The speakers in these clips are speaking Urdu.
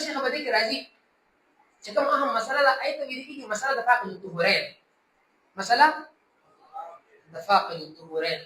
شيخ بديك راجي كم اهم مساله اي تبيدي مساله دفاق الظهورين مساله دفاق الظهورين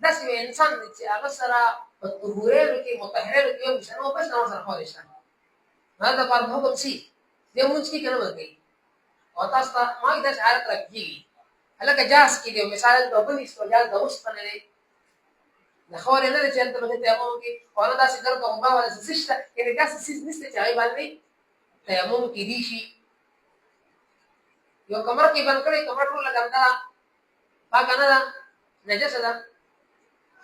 ده سوى انسان اغسر الظهورين كي مطهرين كي يوم سنه بس نوصل خالص هذا بعد حكم سي ده مشكله كلام بقى وتاستا ما يقدر عارف ركيجي هلا كجاس كده مثال دوبل استوجال دوست فنلي نخور انا اللي انت بدك تيمم كي وانا دا سيجر دومبا ولا سيشتا كده جاس سيس نست جاي بالي تيمم كيديشي يو كمر كي بنكري كمر كل لگندا باغانا نجسدا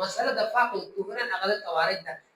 مساله دفاق الطهورين اغلب قواعد ده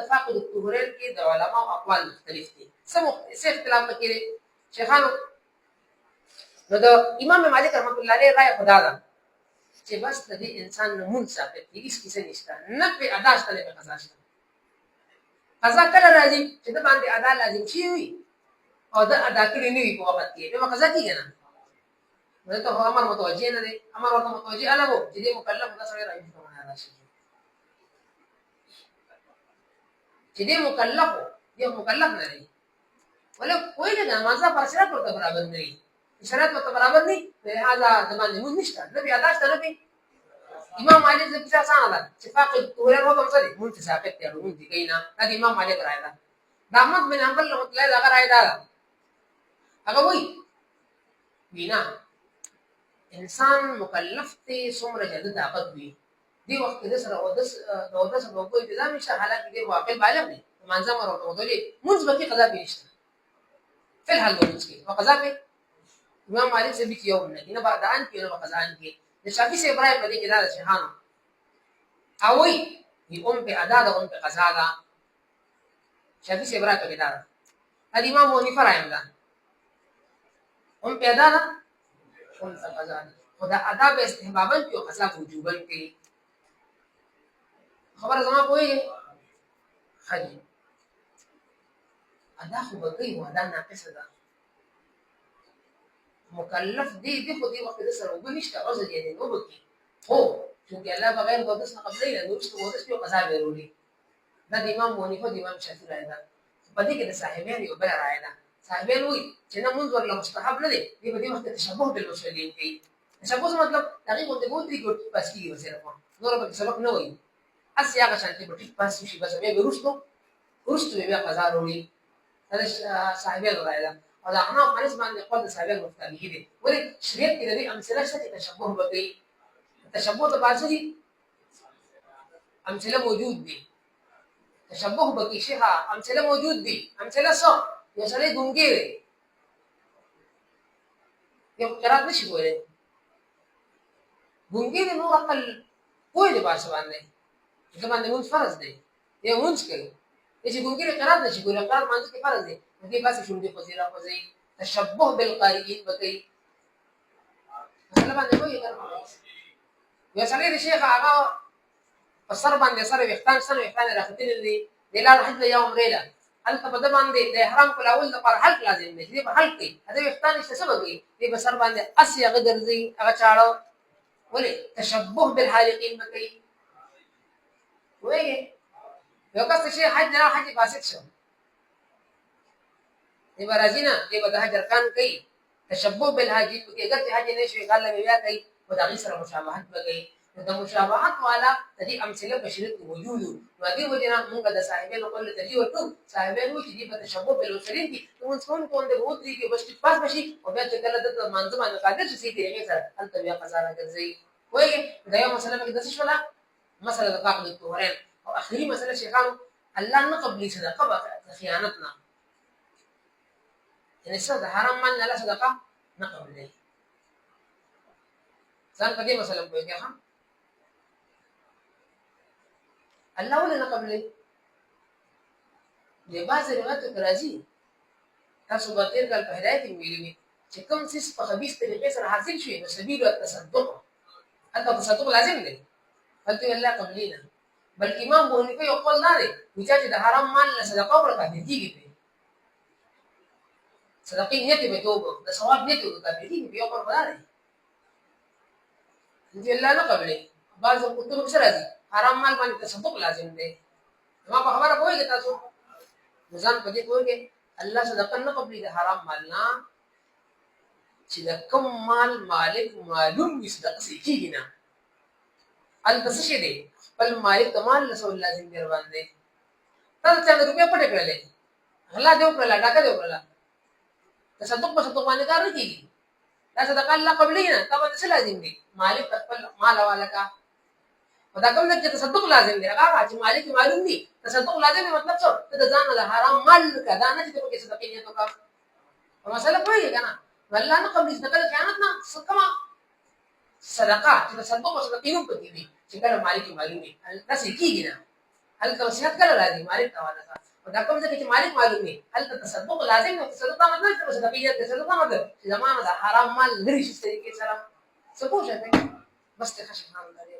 دفاق الطهورين کې د علماء اقوال مختلف دي سمو اختلاف کې شيخانو نو د امام مالک رحمت الله علیه رائے خدا ده چې بس د انسان نمون ثابت دي هیڅ کیسه نشته نه په ادا شته په قضا شته قضا کله راځي چې د باندې ادا لازم شي وي او د ادا کړی نه وي په وخت کې به قضا کیږي نه نو ته امر متوجه نه دي امر ورته متوجه الګو چې د مکلف د سره راځي په معنا راشي چې د مکلف نه دي ولا کوئی نه مازه پر شرط ورته برابر نه دي شرط ورته برابر نه لہذا زمانه مون نشته نبي ادا شته نبي امام مالک د کیسه سان ده چې فاقد کوره هو کوم څه دي مون ثابت دی مون دي کینا دا امام مالک راځي دا احمد بن حنبل رحمۃ اللہ علیہ راځي دا هغه وی وینا انسان مکلف ته څومره جدي طاقت وي دی وخت د سره او د سره کوئی انتظام نشه حالات کې واقع بالغ دي منظم ورته ودی منځ بکی قضا به نشته په الحال ورته کې او قضا به امام مالک سے بھی کیو نه بعد ان کې نو قضا ان کې د شافعي سے ابراهيم په دې کې دا شهانه او وی په ادا ده په قضا ده شافعي سے ابراهيم په دا ده امام حنیفه رایم ده په ادا ده قضا خدا ادا به استحبابا کې او قضا وجوبا کې خبر زما کوئی حج ادا خو به کوي ودا ناقص ده مکلف دی خو دی وخت سره وبنشته عذر یې دی نو بکی هو چې الله بغیر د دس قبلې نه نورسته ودس په قضا ورولي دا د امام حنیفه د امام شافعي راځي دا په دې کې د صاحبین یو بل راځي دا صاحبین وی چې نه منځ ورله مستحب نه دی په دې وخت تشبوه بالمسلمین کوي تشبوه مطلب تقریبا د ګوتري ګوت پاس کیږي وسره نور به سبق نه وي اس هغه شانتي په ټیک پاس شي بس به ورستو به قضا ورولي دا صاحبین راځي او دا احناف حنس باندې خپل صاحبان مفتاحي دي ولې شریعت کې د دې امثله شته تشبوه وکړي تشبوه د بازي امثله موجود دي تشبوه وکړي شيخه امثله موجود دي امثله څه یو سړی ګونګي دی یو قرات نشي کولای ګونګي دی نو عقل کوی دی باسه باندې چې باندې مون فرض دی یو مونږ کوي چې ګونګي قرات نشي کولای قرات باندې کې فرض دی دې بس شروع دي فضیلت فضی تشبه بالقارئین بکی مثلا باندې وایي یا سړی د شیخ هغه په سر باندې سره وختان راختل دي د لال حج یا عمره له انت په دې باندې د احرام کول اول د پر حلق لازم دی دې په حلق کې دا وختان څه سبب دی دې په سر باندې اسی هغه ګرځي هغه چاړو ولې تشبه بالحالقین بکی وایي یو کس شي حج نه حج فاسد شو دی برازینا دی به حج ارکان کوي تشبوه بالحاجی کې اگر چې حج نه شي قال له بیا کوي او دا غي سره مشابهت وکړي د مشابهت والا د دې امثله بشریت موجود نو دې وجه موږ د صاحبانو قول ته ورته صاحبانو چې دې په تشبوه بالوسرین کې نو څون کوم د وو دې کې بس پاس بشي او بیا چې کله د منظم باندې قادر شي دې هغه سره انت بیا قضا راځي وایي دا یو مسله کې د څه شولا مسله د فاقد الطهورين او اخري مسله شيخانو الله نه قبلي صدقه خیانتنا يعني الصدقة حرام مال لا صدقة نقبل لي ځان په دې مسله په کې ها الله ولا نقبل لي لباس روایت راځي تاسو به تیر کال په هدايت ویلي چې کوم څه په خبيث طریقې سره حاصل شي نو سبيل التصدق انت تصدق لازم دی قلت الله قبلينا بل امام ابو حنیفه یقول نه دی چې د حرام مال له صدقه ورکړي کیږي صدقې نیت به توبه د ثواب نیت وکړي دې په یو پر بدل چې الله نه قبلې بعض کتب سره دي حرام مال باندې تصدق لازم دی ما په خبره پوهیږئ تاسو ځان په دې پوهیږئ الله صدقه نه قبلې د حرام مال نه چې د کوم مال مالک معلوم وي صدقه سې کېږي نه هلته څه شی دی خپل مالک ته مال رسول لازم دی باندې تاسو چا د روپۍ پټې کړلې غلا دې وکړله ډاکه دې وکړله تصدق په صدق باندې کار نه کېږي دا صدقه الله قبلې نه تا باندې څه لازم دی مالک خپل مال حواله کا او دا کوم چې تصدق لازم دی هغه چې مالک معلوم دی تصدق لازم دی مطلب څه ته د ځان نه حرام مال کا دا نه چې ته کې صدقې نه وکړه په مسله پوهیږي کنه والله نه قبلې صدقه د خیانت نه کما صدقه چې تصدق او صدقې نوم پکې دي چې کله مالک معلوم دی دا څه کېږي نه هلته وصیت کله لازم مالک ته حواله کا دا کوم ځکه چې مالک معلوم دی هلته تصدق لازم دی تصدق مطلب چې صدقې دې صدقه مطلب چې زمانه د حرام مال لري شي طریقې سره څه پوښتنه بس ته خشم حال لري